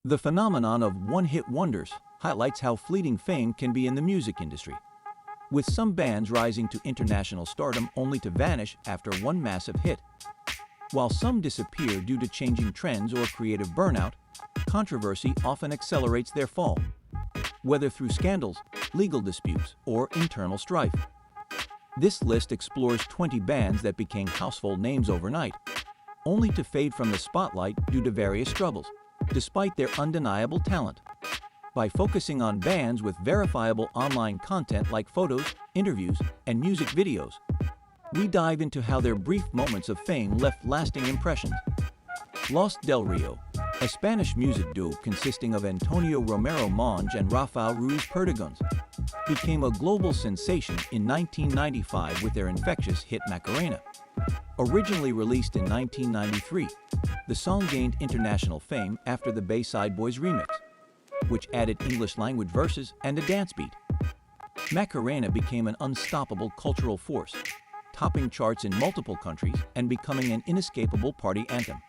The phenomenon of one-hit wonders highlights how fleeting fame can be in the music industry, with some bands rising to international stardom only to vanish after one massive hit. While some disappear due to changing trends or creative burnout, controversy often accelerates their fall, whether through scandals, legal disputes, or internal strife. This list explores 20 bands that became household names overnight, only to fade from the spotlight due to various struggles, despite their undeniable talent. By focusing on bands with verifiable online content like photos, interviews, and music videos, we dive into how their brief moments of fame left lasting impressions. Los Del Rio, a Spanish music duo consisting of Antonio Romero Monge and Rafael Ruiz Perdigons, became a global sensation in 1995 with their infectious hit Macarena. Originally released in 1993, the song gained international fame after the Bayside Boys remix, which added English-language verses and a dance beat. Macarena became an unstoppable cultural force, topping charts in multiple countries and becoming an inescapable party anthem.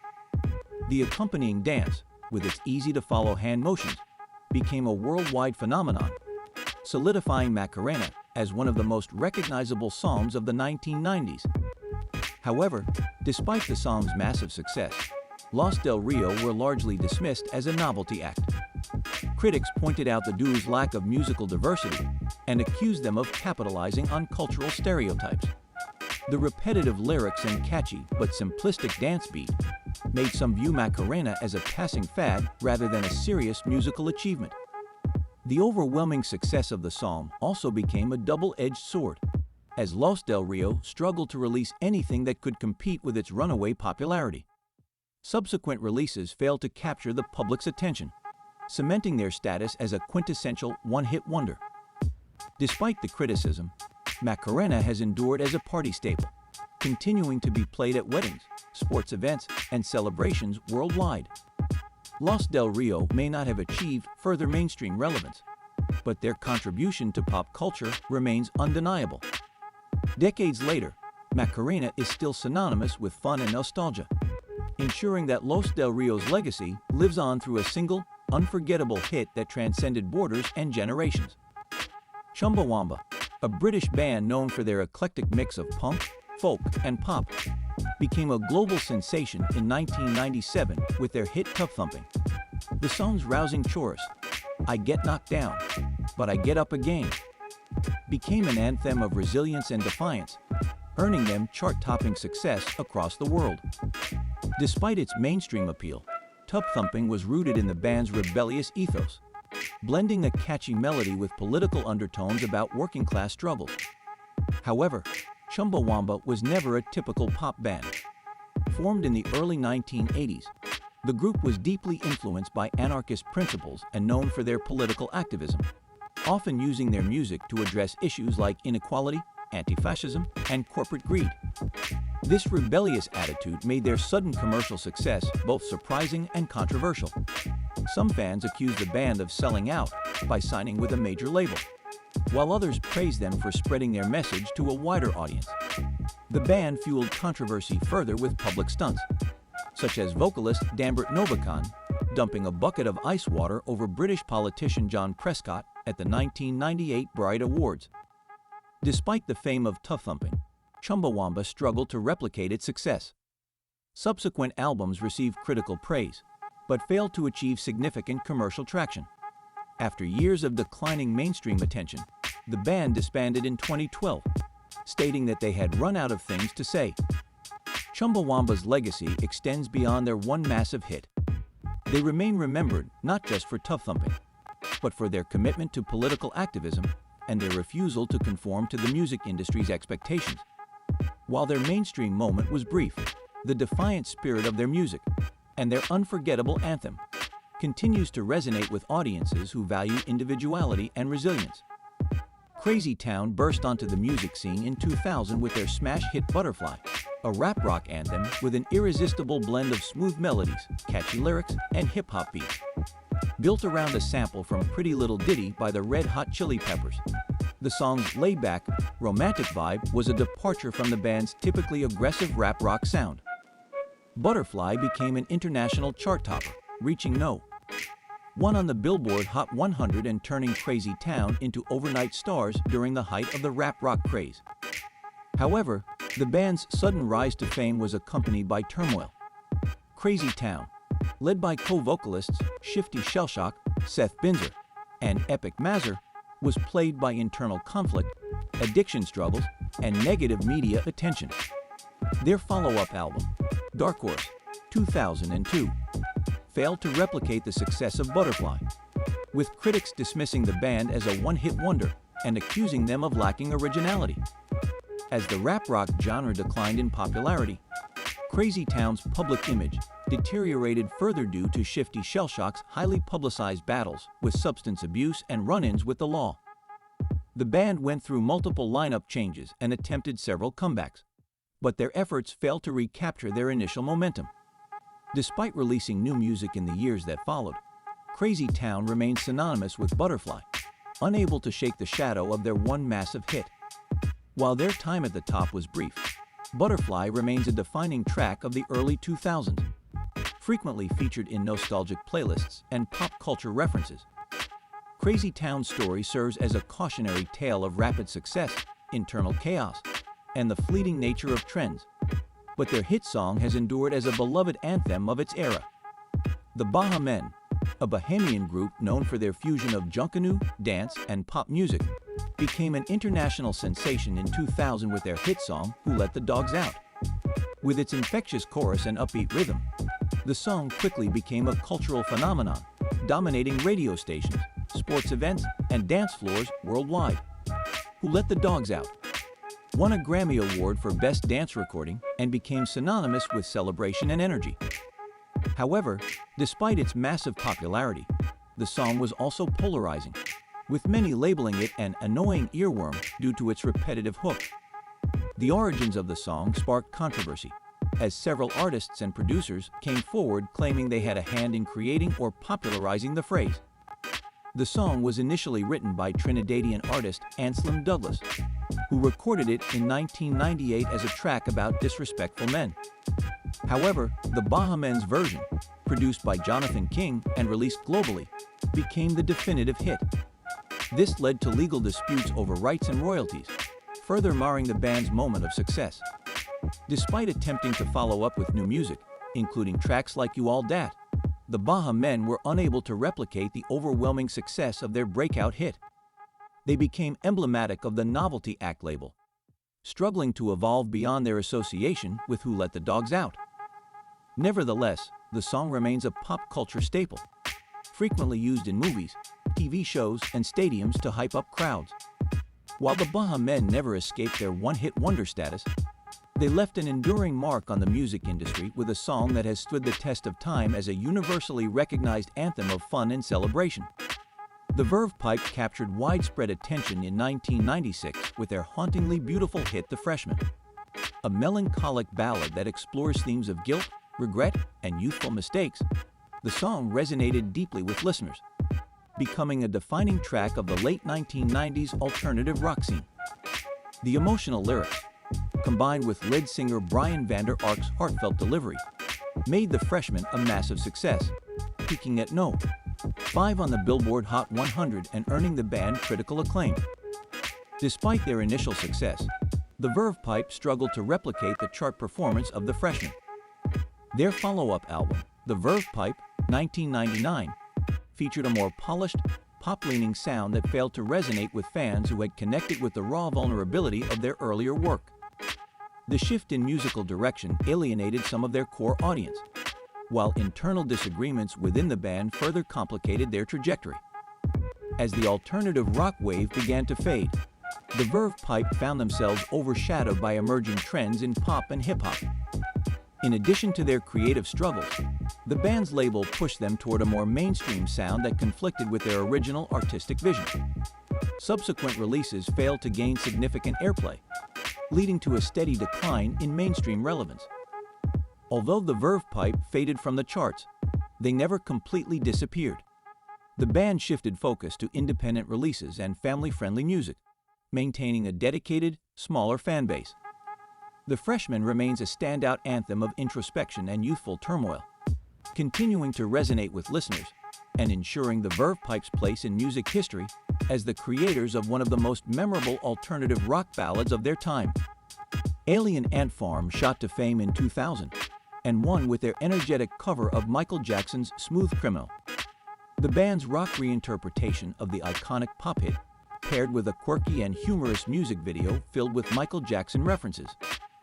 The accompanying dance, with its easy-to-follow hand motions, became a worldwide phenomenon, solidifying Macarena as one of the most recognizable songs of the 1990s. However, despite the song's massive success, Los Del Rio were largely dismissed as a novelty act. Critics pointed out the duo's lack of musical diversity and accused them of capitalizing on cultural stereotypes. The repetitive lyrics and catchy but simplistic dance beat made some view Macarena as a passing fad rather than a serious musical achievement. The overwhelming success of the song also became a double-edged sword, as Los Del Rio struggled to release anything that could compete with its runaway popularity. Subsequent releases failed to capture the public's attention, cementing their status as a quintessential one-hit wonder. Despite the criticism, Macarena has endured as a party staple, continuing to be played at weddings, sports events, and celebrations worldwide. Los Del Rio may not have achieved further mainstream relevance, but their contribution to pop culture remains undeniable. Decades later, Macarena is still synonymous with fun and nostalgia, ensuring that Los Del Rio's legacy lives on through a single, unforgettable hit that transcended borders and generations. Chumbawamba, a British band known for their eclectic mix of punk, folk, and pop, became a global sensation in 1997 with their hit Tubthumping. The song's rousing chorus, "I get knocked down, but I get up again," became an anthem of resilience and defiance, earning them chart-topping success across the world. Despite its mainstream appeal, Tubthumping was rooted in the band's rebellious ethos, blending a catchy melody with political undertones about working-class struggles. However, Chumbawamba was never a typical pop band. Formed in the early 1980s, the group was deeply influenced by anarchist principles and known for their political activism, often using their music to address issues like inequality, anti-fascism, and corporate greed. This rebellious attitude made their sudden commercial success both surprising and controversial. Some fans accused the band of selling out by signing with a major label, while others praised them for spreading their message to a wider audience. The band fueled controversy further with public stunts, such as vocalist Dambert Novakan dumping a bucket of ice water over British politician John Prescott at the 1998 Bright Awards. Despite the fame of Tubthumping, Chumbawamba struggled to replicate its success. Subsequent albums received critical praise, but failed to achieve significant commercial traction. After years of declining mainstream attention, the band disbanded in 2012, stating that they had run out of things to say. Chumbawamba's legacy extends beyond their one massive hit. They remain remembered not just for Tubthumping, but for their commitment to political activism and their refusal to conform to the music industry's expectations. While their mainstream moment was brief, the defiant spirit of their music and their unforgettable anthem continues to resonate with audiences who value individuality and resilience. Crazy Town burst onto the music scene in 2000 with their smash hit Butterfly, a rap-rock anthem with an irresistible blend of smooth melodies, catchy lyrics, and hip-hop beats. Built around a sample from Pretty Little Ditty by the Red Hot Chili Peppers, the song's laid-back, romantic vibe was a departure from the band's typically aggressive rap-rock sound. Butterfly became an international chart topper, reaching No. one on the Billboard Hot 100 and turning Crazy Town into overnight stars during the height of the rap rock craze. However, the band's sudden rise to fame was accompanied by turmoil. Crazy Town, led by co-vocalists Shifty Shellshock, Seth Binzer, and Epic Mazur, was plagued by internal conflict, addiction struggles, and negative media attention. Their follow-up album, Dark Horse, 2002, failed to replicate the success of Butterfly, with critics dismissing the band as a one-hit wonder and accusing them of lacking originality. As the rap rock genre declined in popularity, Crazy Town's public image deteriorated further due to Shifty Shellshock's highly publicized battles with substance abuse and run-ins with the law. The band went through multiple lineup changes and attempted several comebacks, but their efforts failed to recapture their initial momentum. Despite releasing new music in the years that followed, Crazy Town remained synonymous with Butterfly, unable to shake the shadow of their one massive hit. While their time at the top was brief, Butterfly remains a defining track of the early 2000s, frequently featured in nostalgic playlists and pop culture references. Crazy Town's story serves as a cautionary tale of rapid success, internal chaos, and the fleeting nature of trends, but their hit song has endured as a beloved anthem of its era. The Baha Men, a Bahamian group known for their fusion of junkanoo, dance, and pop music, became an international sensation in 2000 with their hit song, Who Let the Dogs Out. With its infectious chorus and upbeat rhythm, the song quickly became a cultural phenomenon, dominating radio stations, sports events, and dance floors worldwide. Who Let the Dogs Out won a Grammy Award for Best Dance Recording and became synonymous with celebration and energy. However, despite its massive popularity, the song was also polarizing, with many labeling it an annoying earworm due to its repetitive hook. The origins of the song sparked controversy, as several artists and producers came forward claiming they had a hand in creating or popularizing the phrase. The song was initially written by Trinidadian artist Anselm Douglas, who recorded it in 1998 as a track about disrespectful men. However, the Baha Men's version, produced by Jonathan King and released globally, became the definitive hit. This led to legal disputes over rights and royalties, further marring the band's moment of success. Despite attempting to follow up with new music, including tracks like You All Dat, the Baha Men were unable to replicate the overwhelming success of their breakout hit. They became emblematic of the Novelty Act label, struggling to evolve beyond their association with Who Let the Dogs Out. Nevertheless, the song remains a pop culture staple, frequently used in movies, TV shows, and stadiums to hype up crowds. While the Baha Men never escaped their one-hit wonder status, they left an enduring mark on the music industry with a song that has stood the test of time as a universally recognized anthem of fun and celebration. The Verve Pipe captured widespread attention in 1996 with their hauntingly beautiful hit The Freshman, a melancholic ballad that explores themes of guilt, regret, and youthful mistakes. The song resonated deeply with listeners, becoming a defining track of the late 1990s alternative rock scene. The emotional lyrics, combined with lead singer Brian Vander Ark's heartfelt delivery, made The Freshman a massive success, peaking at No. 5 on the Billboard Hot 100 and earning the band critical acclaim. Despite their initial success, the Verve Pipe struggled to replicate the chart performance of The Freshman. Their follow-up album, The Verve Pipe, 1999, featured a more polished, pop-leaning sound that failed to resonate with fans who had connected with the raw vulnerability of their earlier work. The shift in musical direction alienated some of their core audience, while internal disagreements within the band further complicated their trajectory. As the alternative rock wave began to fade, the Verve Pipe found themselves overshadowed by emerging trends in pop and hip-hop. In addition to their creative struggles, the band's label pushed them toward a more mainstream sound that conflicted with their original artistic vision. Subsequent releases failed to gain significant airplay, leading to a steady decline in mainstream relevance. Although the Verve Pipe faded from the charts, they never completely disappeared. The band shifted focus to independent releases and family-friendly music, maintaining a dedicated, smaller fan base. The Freshman remains a standout anthem of introspection and youthful turmoil, continuing to resonate with listeners and ensuring the Verve Pipe's place in music history as the creators of one of the most memorable alternative rock ballads of their time. Alien Ant Farm shot to fame in 2000 and won with their energetic cover of Michael Jackson's Smooth Criminal. The band's rock reinterpretation of the iconic pop hit, paired with a quirky and humorous music video filled with Michael Jackson references,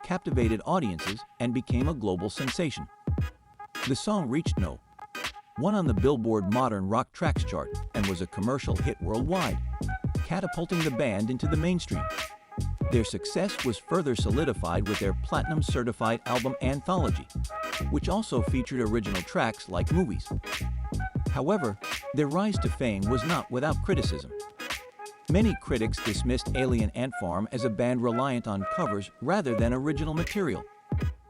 captivated audiences and became a global sensation. The song reached No. 1 on the Billboard Modern Rock Tracks chart and was a commercial hit worldwide, catapulting the band into the mainstream. Their success was further solidified with their platinum-certified album Anthology, which also featured original tracks like Movies. However, their rise to fame was not without criticism. Many critics dismissed Alien Ant Farm as a band reliant on covers rather than original material,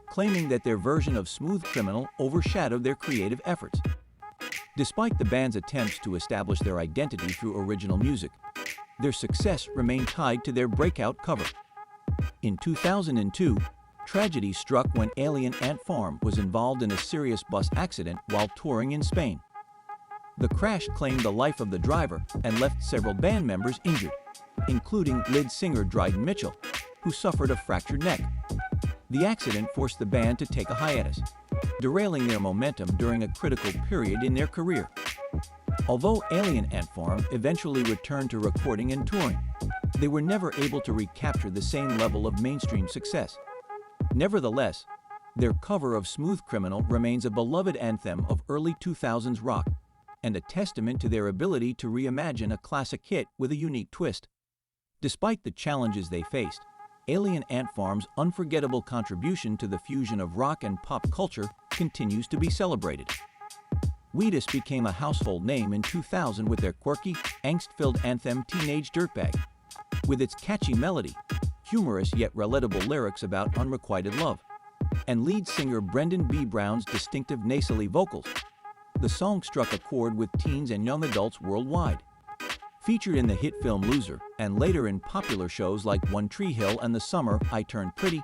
claiming that their version of Smooth Criminal overshadowed their creative efforts. Despite the band's attempts to establish their identity through original music, their success remained tied to their breakout cover. In 2002, tragedy struck when Alien Ant Farm was involved in a serious bus accident while touring in Spain. The crash claimed the life of the driver and left several band members injured, including lead singer Dryden Mitchell, who suffered a fractured neck. The accident forced the band to take a hiatus, derailing their momentum during a critical period in their career. Although Alien Ant Farm eventually returned to recording and touring, they were never able to recapture the same level of mainstream success. Nevertheless, their cover of Smooth Criminal remains a beloved anthem of early 2000s rock and a testament to their ability to reimagine a classic hit with a unique twist. Despite the challenges they faced, Alien Ant Farm's unforgettable contribution to the fusion of rock and pop culture continues to be celebrated. Wheatus became a household name in 2000 with their quirky, angst-filled anthem Teenage Dirtbag. With its catchy melody, humorous yet relatable lyrics about unrequited love, and lead singer Brendan B. Brown's distinctive nasally vocals, the song struck a chord with teens and young adults worldwide. Featured in the hit film Loser and later in popular shows like One Tree Hill and The Summer I Turned Pretty,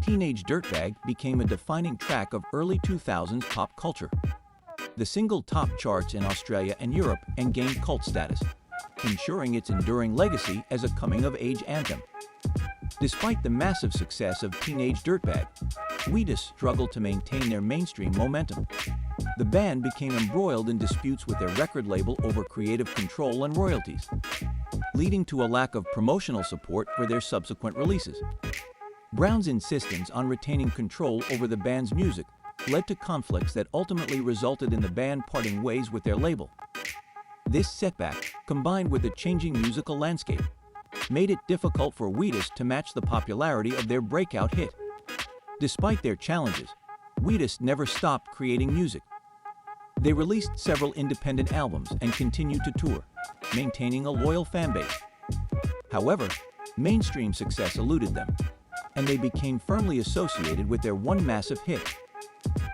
Teenage Dirtbag became a defining track of early 2000s pop culture. The single topped charts in Australia and Europe and gained cult status, ensuring its enduring legacy as a coming-of-age anthem. Despite the massive success of Teenage Dirtbag, Wheatus struggled to maintain their mainstream momentum. The band became embroiled in disputes with their record label over creative control and royalties, leading to a lack of promotional support for their subsequent releases. Brown's insistence on retaining control over the band's music led to conflicts that ultimately resulted in the band parting ways with their label. This setback, combined with the changing musical landscape, made it difficult for Wheatus to match the popularity of their breakout hit. Despite their challenges, Wheatus never stopped creating music. They released several independent albums and continued to tour, maintaining a loyal fanbase. However, mainstream success eluded them, and they became firmly associated with their one massive hit.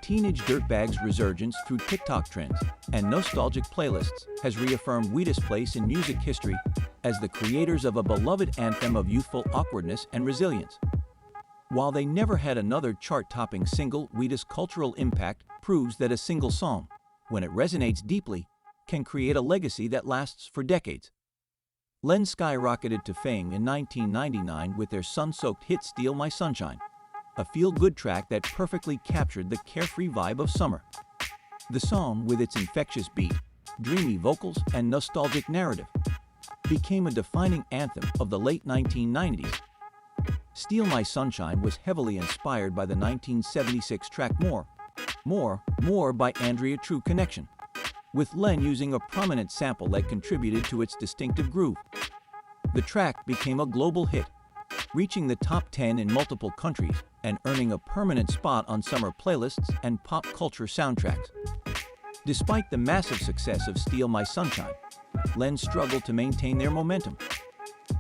Teenage Dirtbag's resurgence through TikTok trends and nostalgic playlists has reaffirmed Wheatus' place in music history as the creators of a beloved anthem of youthful awkwardness and resilience. While they never had another chart-topping single, Wheatus' cultural impact proves that a single song, when it resonates deeply, can create a legacy that lasts for decades. Len skyrocketed to fame in 1999 with their sun-soaked hit Steal My Sunshine, a feel-good track that perfectly captured the carefree vibe of summer. The song, with its infectious beat, dreamy vocals, and nostalgic narrative, became a defining anthem of the late 1990s. Steal My Sunshine was heavily inspired by the 1976 track More by Andrea True Connection, with Len using a prominent sample that contributed to its distinctive groove. The track became a global hit, reaching the top 10 in multiple countries and earning a permanent spot on summer playlists and pop culture soundtracks. Despite the massive success of Steal My Sunshine, Len struggled to maintain their momentum.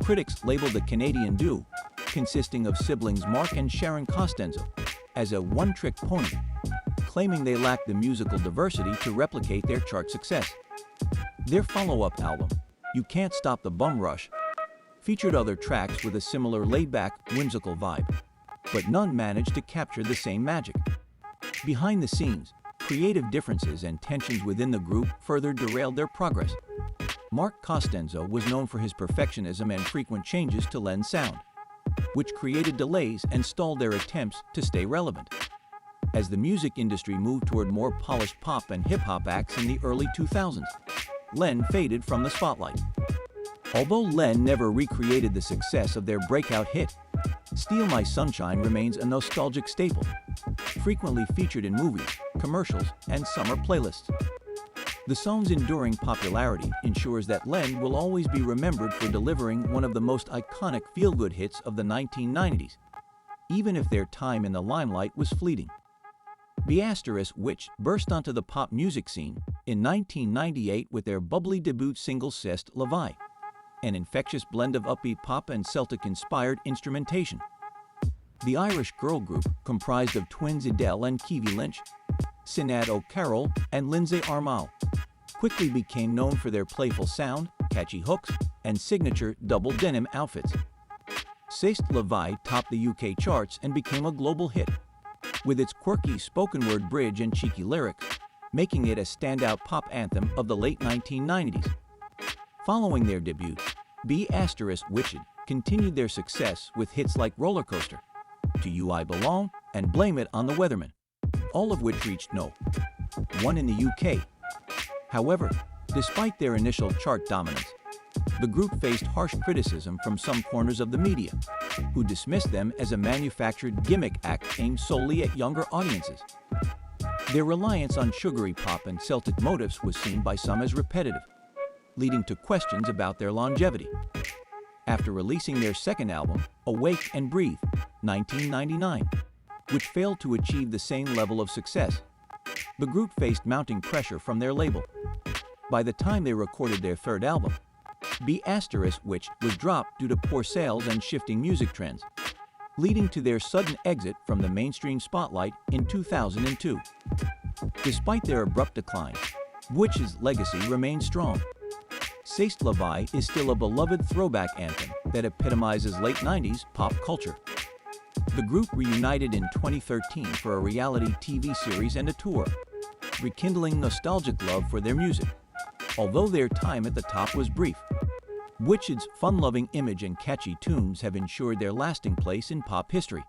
Critics labeled the Canadian duo, consisting of siblings Mark and Sharon Costanzo, as a one-trick pony, claiming they lacked the musical diversity to replicate their chart success. Their follow-up album, You Can't Stop the Bum Rush, featured other tracks with a similar laid-back, whimsical vibe, but none managed to capture the same magic. Behind the scenes, Creative differences and tensions within the group further derailed their progress. Mark Costanzo was known for his perfectionism and frequent changes to Len's sound, which created delays and stalled their attempts to stay relevant. As the music industry moved toward more polished pop and hip-hop acts in the early 2000s, Len faded from the spotlight. Although Len never recreated the success of their breakout hit, Steal My Sunshine remains a nostalgic staple, frequently featured in movies, commercials, and summer playlists. The song's enduring popularity ensures that Len will always be remembered for delivering one of the most iconic feel-good hits of the 1990s, even if their time in the limelight was fleeting. Wheatus, which burst onto the pop music scene in 1998 with their bubbly debut single C'est la Vie, an infectious blend of upbeat pop and Celtic-inspired instrumentation. The Irish girl group, comprised of twins Adele and Kiwi Lynch, Sinead O'Carroll, and Lindsay Armagh, quickly became known for their playful sound, catchy hooks, and signature double denim outfits. C'est la Vie topped the UK charts and became a global hit, with its quirky spoken-word bridge and cheeky lyrics, making it a standout pop anthem of the late 1990s. Following their debut, Wheatus continued their success with hits like Roller Coaster, To You I Belong, and Blame It on the Weatherman, all of which reached No.1 in the UK. However, despite their initial chart dominance, the group faced harsh criticism from some corners of the media, who dismissed them as a manufactured gimmick act aimed solely at younger audiences. Their reliance on sugary pop and Celtic motifs was seen by some as repetitive, leading to questions about their longevity. After releasing their second album, Awake and Breathe, 1999, which failed to achieve the same level of success, the group faced mounting pressure from their label. By the time they recorded their third album, Wheatus was dropped due to poor sales and shifting music trends, leading to their sudden exit from the mainstream spotlight in 2002. Despite their abrupt decline, Witch's legacy remains strong. C'est la Vie is still a beloved throwback anthem that epitomizes late 90s pop culture. The group reunited in 2013 for a reality TV series and a tour, rekindling nostalgic love for their music. Although their time at the top was brief, Witch's fun-loving image and catchy tunes have ensured their lasting place in pop history.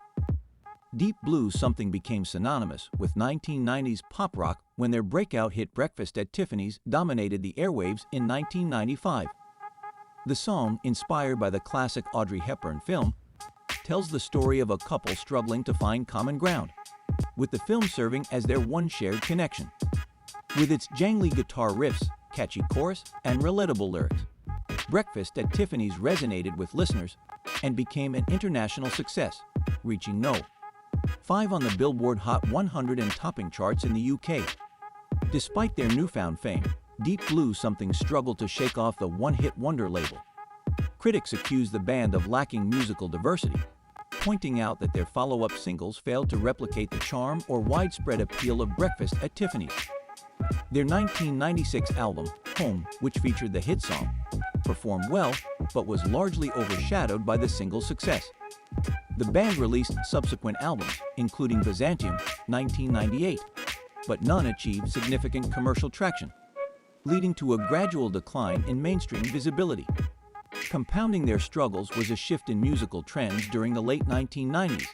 Deep Blue Something became synonymous with 1990s pop rock when their breakout hit Breakfast at Tiffany's dominated the airwaves in 1995. The song, inspired by the classic Audrey Hepburn film, tells the story of a couple struggling to find common ground, with the film serving as their one shared connection. With its jangly guitar riffs, catchy chorus, and relatable lyrics, Breakfast at Tiffany's resonated with listeners and became an international success, reaching No.5 on the Billboard Hot 100 and topping charts in the UK. Despite their newfound fame, Deep Blue Something struggled to shake off the one-hit wonder label. Critics accused the band of lacking musical diversity, pointing out that their follow-up singles failed to replicate the charm or widespread appeal of Breakfast at Tiffany's. Their 1996 album, Home, which featured the hit song, performed well, but was largely overshadowed by the single's success. The band released subsequent albums, including Byzantium, 1998, but none achieved significant commercial traction, leading to a gradual decline in mainstream visibility. Compounding their struggles was a shift in musical trends during the late 1990s,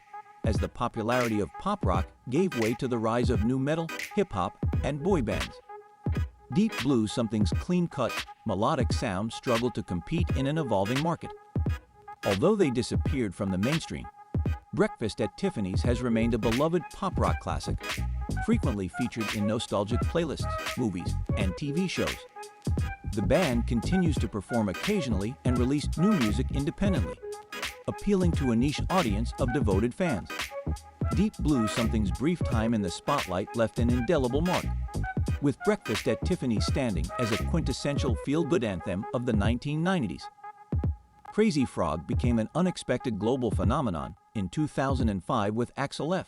as the popularity of pop rock gave way to the rise of nu metal, hip-hop, and boy bands. Deep Blue Something's clean-cut, melodic sound struggled to compete in an evolving market. Although they disappeared from the mainstream, Breakfast at Tiffany's has remained a beloved pop rock classic, frequently featured in nostalgic playlists, movies, and TV shows. The band continues to perform occasionally and release new music independently, appealing to a niche audience of devoted fans. Deep Blue Something's brief time in the spotlight left an indelible mark, with Breakfast at Tiffany's standing as a quintessential feel-good anthem of the 1990s. Crazy Frog became an unexpected global phenomenon in 2005 with Axel F,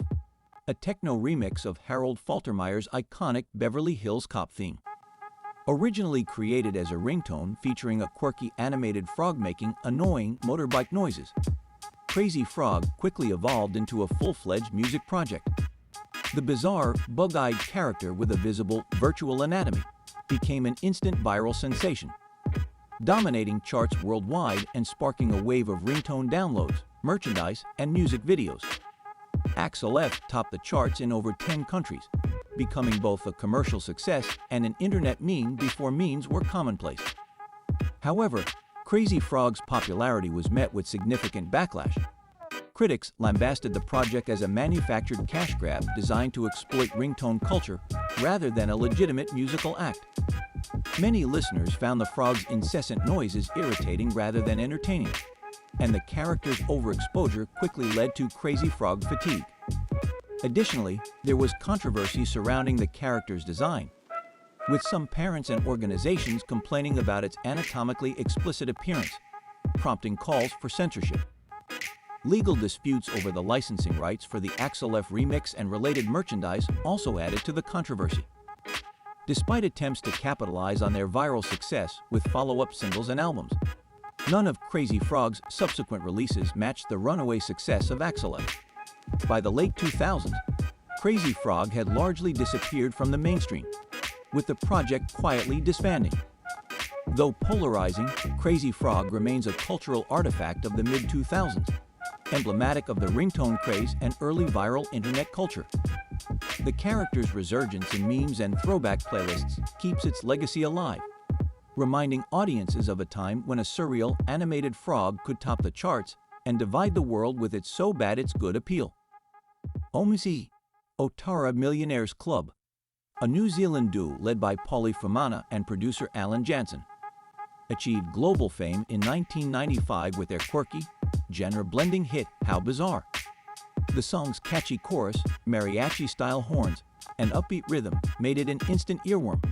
a techno remix of Harold Faltermeyer's iconic Beverly Hills Cop theme. Originally created as a ringtone featuring a quirky animated frog making annoying motorbike noises, Crazy Frog quickly evolved into a full-fledged music project. The bizarre, bug-eyed character with a visible, virtual anatomy became an instant viral sensation, dominating charts worldwide and sparking a wave of ringtone downloads, merchandise, and music videos. Axel F topped the charts in over 10 countries, becoming both a commercial success and an internet meme before memes were commonplace. However, Crazy Frog's popularity was met with significant backlash. Critics lambasted the project as a manufactured cash grab designed to exploit ringtone culture rather than a legitimate musical act. Many listeners found the frog's incessant noises irritating rather than entertaining, and the character's overexposure quickly led to Crazy Frog fatigue. Additionally, there was controversy surrounding the character's design, with some parents and organizations complaining about its anatomically explicit appearance, prompting calls for censorship. Legal disputes over the licensing rights for the Axel F remix and related merchandise also added to the controversy. Despite attempts to capitalize on their viral success with follow-up singles and albums, none of Crazy Frog's subsequent releases matched the runaway success of Axel F. By the late 2000s, Crazy Frog had largely disappeared from the mainstream, with the project quietly disbanding. Though polarizing, Crazy Frog remains a cultural artifact of the mid-2000s, emblematic of the ringtone craze and early viral internet culture. The character's resurgence in memes and throwback playlists keeps its legacy alive, reminding audiences of a time when a surreal, animated frog could top the charts and divide the world with its so bad it's good appeal. OMC, Otara Millionaires Club, a New Zealand duo led by Paulie Fumana and producer Alan Jansen, achieved global fame in 1995 with their quirky, genre-blending hit How Bizarre. The song's catchy chorus, mariachi-style horns, and upbeat rhythm made it an instant earworm,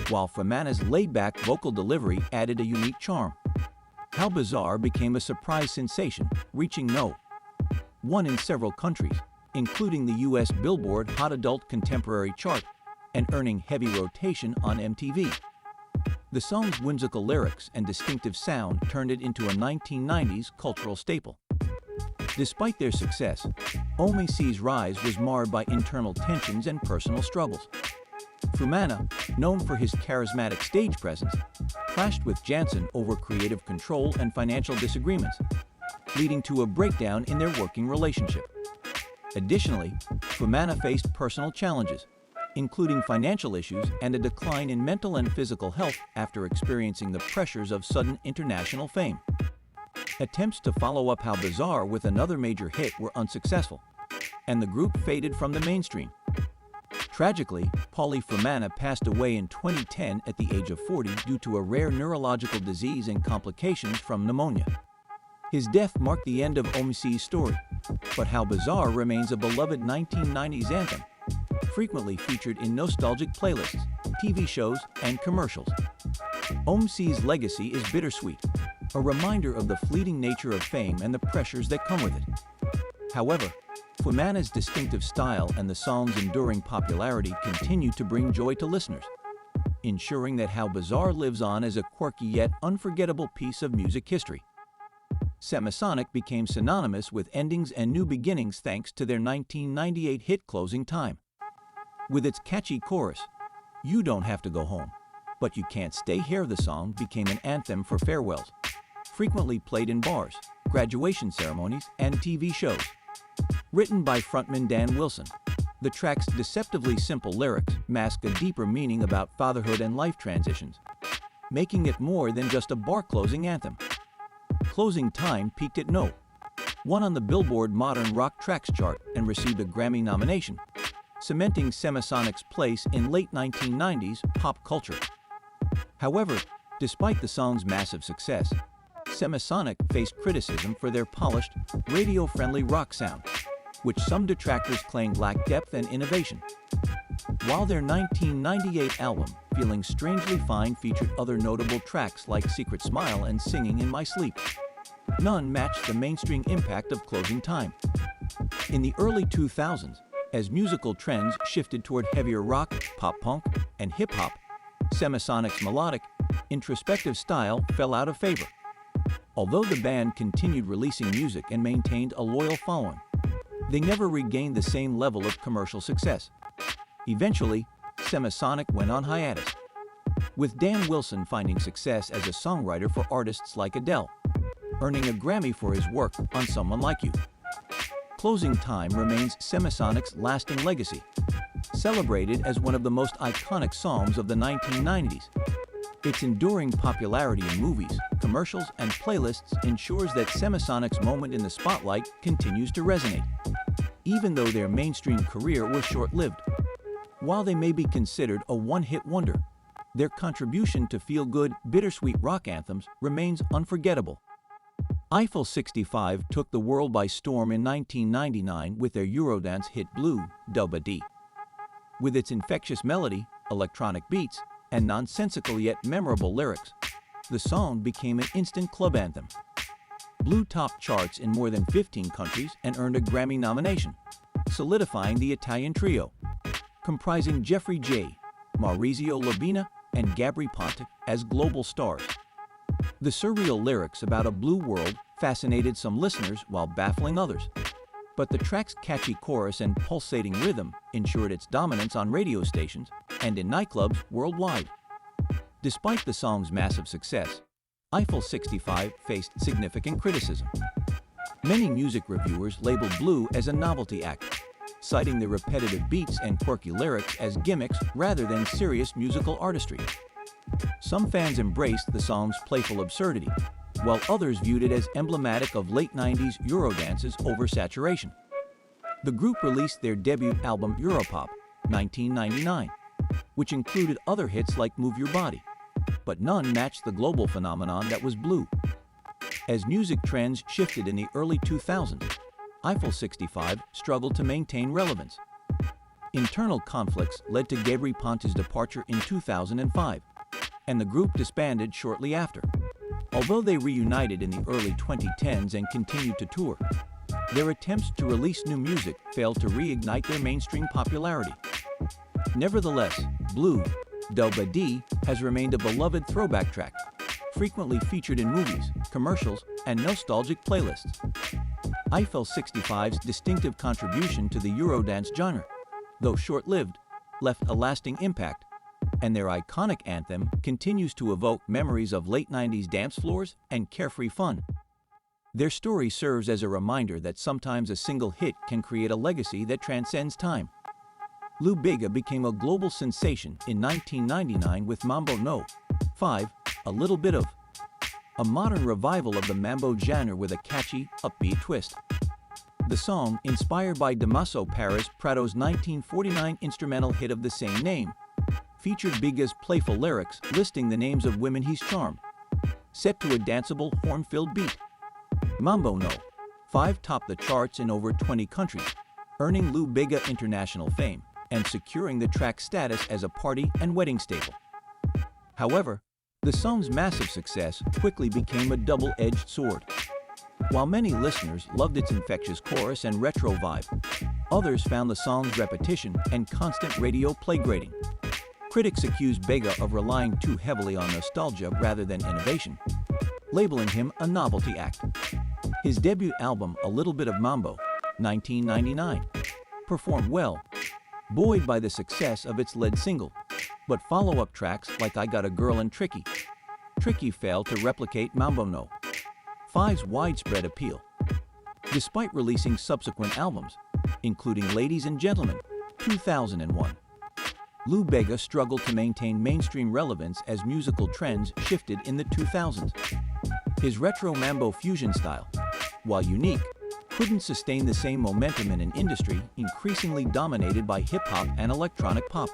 while Fumana's laid-back vocal delivery added a unique charm. How Bizarre became a surprise sensation, reaching No. 1 in several countries, including the US Billboard Hot Adult Contemporary chart, and earning heavy rotation on MTV. The song's whimsical lyrics and distinctive sound turned it into a 1990s cultural staple. Despite their success, OMC's rise was marred by internal tensions and personal struggles. Fumana, known for his charismatic stage presence, clashed with Jansen over creative control and financial disagreements, leading to a breakdown in their working relationship. Additionally, Fumana faced personal challenges, including financial issues and a decline in mental and physical health after experiencing the pressures of sudden international fame. Attempts to follow up How Bizarre with another major hit were unsuccessful, and the group faded from the mainstream. Tragically, Paulie Fumana passed away in 2010 at the age of 40 due to a rare neurological disease and complications from pneumonia. His death marked the end of OMC's story, but How Bizarre remains a beloved 1990s anthem, frequently featured in nostalgic playlists, TV shows, and commercials. OMC's legacy is bittersweet, a reminder of the fleeting nature of fame and the pressures that come with it. However, Fumana's distinctive style and the song's enduring popularity continue to bring joy to listeners, ensuring that How Bizarre lives on as a quirky yet unforgettable piece of music history. Semisonic became synonymous with endings and new beginnings thanks to their 1998 hit Closing Time. With its catchy chorus, "You don't have to go home, but you can't stay here," the song became an anthem for farewells, frequently played in bars, graduation ceremonies, and TV shows. Written by frontman Dan Wilson, the track's deceptively simple lyrics mask a deeper meaning about fatherhood and life transitions, making it more than just a bar-closing anthem. Closing Time peaked at No. 1 on the Billboard Modern Rock Tracks chart and received a Grammy nomination, cementing Semisonic's place in late 1990s pop culture. However, despite the song's massive success, Semisonic faced criticism for their polished, radio-friendly rock sound, which some detractors claimed lacked depth and innovation. While their 1998 album, Feeling Strangely Fine, featured other notable tracks like Secret Smile and Singing in My Sleep, none matched the mainstream impact of Closing Time. In the early 2000s, as musical trends shifted toward heavier rock, pop-punk, and hip-hop, Semisonic's melodic, introspective style fell out of favor. Although the band continued releasing music and maintained a loyal following, they never regained the same level of commercial success. Eventually, Semisonic went on hiatus, with Dan Wilson finding success as a songwriter for artists like Adele, earning a Grammy for his work on Someone Like You. Closing Time remains Semisonic's lasting legacy, celebrated as one of the most iconic songs of the 1990s. Its enduring popularity in movies, commercials, and playlists ensures that Semisonic's moment in the spotlight continues to resonate, even though their mainstream career was short-lived. While they may be considered a one-hit wonder, their contribution to feel-good, bittersweet rock anthems remains unforgettable. Eiffel 65 took the world by storm in 1999 with their Eurodance hit Blue, Double D. With its infectious melody, electronic beats, and nonsensical yet memorable lyrics, the song became an instant club anthem. Blue topped charts in more than 15 countries and earned a Grammy nomination, solidifying the Italian trio, comprising Jeffrey J., Maurizio Labina, and Gabry Ponte as global stars. The surreal lyrics about a blue world fascinated some listeners while baffling others, but the track's catchy chorus and pulsating rhythm ensured its dominance on radio stations and in nightclubs worldwide. Despite the song's massive success, Eiffel 65 faced significant criticism. Many music reviewers labeled Blue as a novelty act, citing the repetitive beats and quirky lyrics as gimmicks rather than serious musical artistry. Some fans embraced the song's playful absurdity, while others viewed it as emblematic of late 90s Eurodance's oversaturation. The group released their debut album Europop, 1999, which included other hits like Move Your Body, but none matched the global phenomenon that was Blue. As music trends shifted in the early 2000s, Eiffel 65 struggled to maintain relevance. Internal conflicts led to Gabry Ponte's departure in 2005, and the group disbanded shortly after. Although they reunited in the early 2010s and continued to tour, their attempts to release new music failed to reignite their mainstream popularity. Nevertheless, Blue, Double D has remained a beloved throwback track, frequently featured in movies, commercials, and nostalgic playlists. Eiffel 65's distinctive contribution to the Eurodance genre, though short-lived, left a lasting impact, and their iconic anthem continues to evoke memories of late 90s dance floors and carefree fun. Their story serves as a reminder that sometimes a single hit can create a legacy that transcends time. Lou Bega became a global sensation in 1999 with Mambo No. 5, A Little Bit of, a modern revival of the mambo genre with a catchy, upbeat twist. The song, inspired by Damaso Paris Prado's 1949 instrumental hit of the same name, featured Bega's playful lyrics listing the names of women he's charmed, set to a danceable, horn-filled beat. Mambo No. 5 topped the charts in over 20 countries, earning Lou Bega international fame and securing the track's status as a party and wedding staple. However, the song's massive success quickly became a double-edged sword. While many listeners loved its infectious chorus and retro vibe, others found the song's repetition and constant radio play grating. Critics accused Bega of relying too heavily on nostalgia rather than innovation, labeling him a novelty act. His debut album, A Little Bit of Mambo, 1999, performed well, buoyed by the success of its lead single, but follow-up tracks like I Got a Girl and Tricky failed to replicate Mambo No. 5's widespread appeal. Despite releasing subsequent albums, including Ladies and Gentlemen, 2001, Lou Bega struggled to maintain mainstream relevance as musical trends shifted in the 2000s. His retro mambo fusion style, while unique, couldn't sustain the same momentum in an industry increasingly dominated by hip-hop and electronic pop.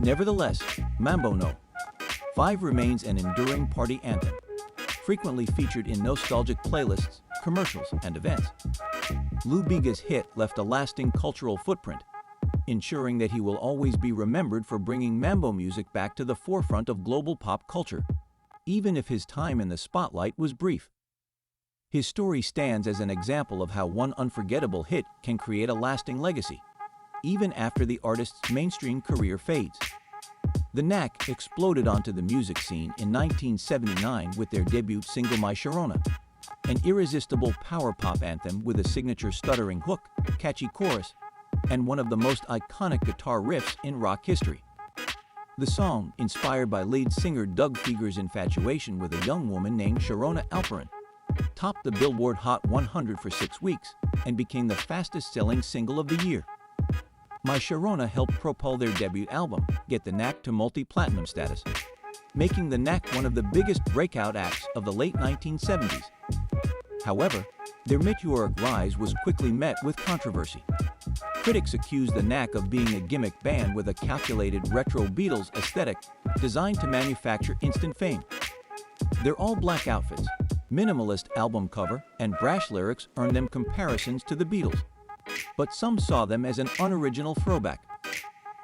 Nevertheless, Mambo No. 5 remains an enduring party anthem, frequently featured in nostalgic playlists, commercials, and events. Lou Bega's hit left a lasting cultural footprint, ensuring that he will always be remembered for bringing mambo music back to the forefront of global pop culture, even if his time in the spotlight was brief. His story stands as an example of how one unforgettable hit can create a lasting legacy, even after the artist's mainstream career fades. The Knack exploded onto the music scene in 1979 with their debut single My Sharona, an irresistible power pop anthem with a signature stuttering hook, catchy chorus, and one of the most iconic guitar riffs in rock history. The song, inspired by lead singer Doug Fieger's infatuation with a young woman named Sharona Alperin, topped the Billboard Hot 100 for 6 weeks and became the fastest-selling single of the year. My Sharona helped propel their debut album, Get the Knack, to multi-platinum status, making the Knack one of the biggest breakout acts of the late 1970s. However, their meteoric rise was quickly met with controversy. Critics accused the Knack of being a gimmick band with a calculated retro Beatles aesthetic designed to manufacture instant fame. Their all-black outfits, minimalist album cover, and brash lyrics earned them comparisons to the Beatles, but some saw them as an unoriginal throwback.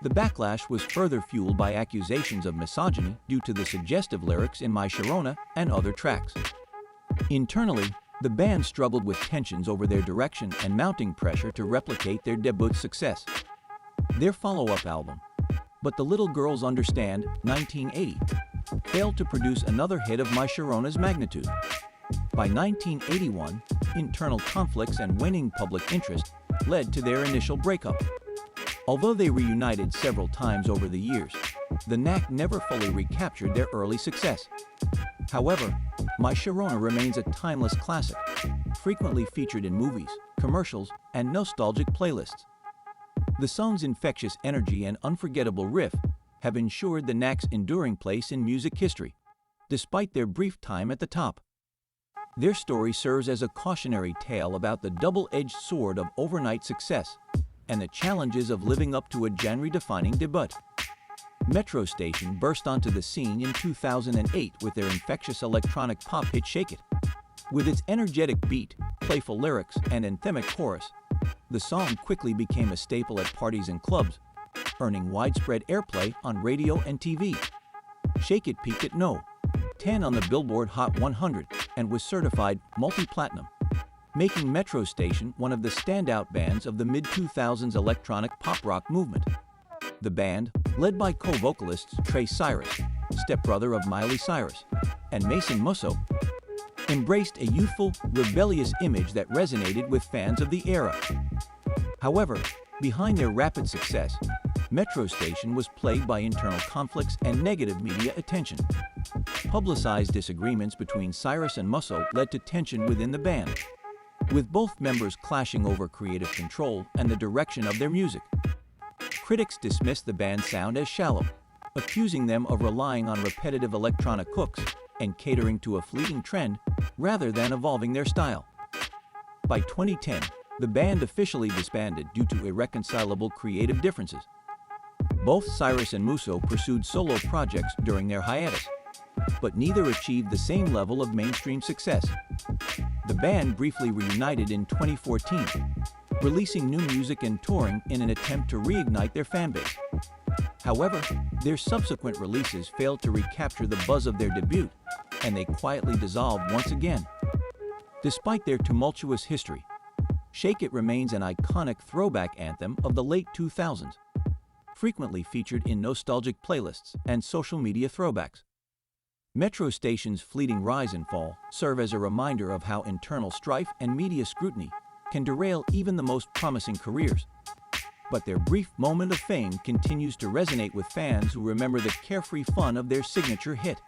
The backlash was further fueled by accusations of misogyny due to the suggestive lyrics in My Sharona and other tracks. Internally, the band struggled with tensions over their direction and mounting pressure to replicate their debut success. Their follow-up album, But the Little Girls Understand, 1980, failed to produce another hit of My Sharona's magnitude. By 1981, internal conflicts and waning public interest led to their initial breakup. Although they reunited several times over the years, the Knack never fully recaptured their early success. However, My Sharona remains a timeless classic, frequently featured in movies, commercials, and nostalgic playlists. The song's infectious energy and unforgettable riff have ensured the Knack's enduring place in music history, despite their brief time at the top. Their story serves as a cautionary tale about the double-edged sword of overnight success and the challenges of living up to a genre-defining debut. Metro Station burst onto the scene in 2008 with their infectious electronic pop hit Shake It. With its energetic beat, playful lyrics, and anthemic chorus, the song quickly became a staple at parties and clubs, earning widespread airplay on radio and TV. Shake It peaked at No. 10 on the Billboard Hot 100 and was certified multi-platinum, making Metro Station one of the standout bands of the mid-2000s electronic pop rock movement. The band, led by co-vocalists Trey Cyrus, stepbrother of Miley Cyrus, and Mason Musso, embraced a youthful, rebellious image that resonated with fans of the era. However, behind their rapid success, Metro Station was plagued by internal conflicts and negative media attention. Publicized disagreements between Cyrus and Musso led to tension within the band, with both members clashing over creative control and the direction of their music. Critics dismissed the band's sound as shallow, accusing them of relying on repetitive electronic hooks and catering to a fleeting trend rather than evolving their style. By 2010, the band officially disbanded due to irreconcilable creative differences. Both Cyrus and Musso pursued solo projects during their hiatus, but neither achieved the same level of mainstream success. The band briefly reunited in 2014, releasing new music and touring in an attempt to reignite their fanbase. However, their subsequent releases failed to recapture the buzz of their debut, and they quietly dissolved once again. Despite their tumultuous history, Shake It remains an iconic throwback anthem of the late 2000s, frequently featured in nostalgic playlists and social media throwbacks. Metro Station's fleeting rise and fall serve as a reminder of how internal strife and media scrutiny can derail even the most promising careers. But their brief moment of fame continues to resonate with fans who remember the carefree fun of their signature hit.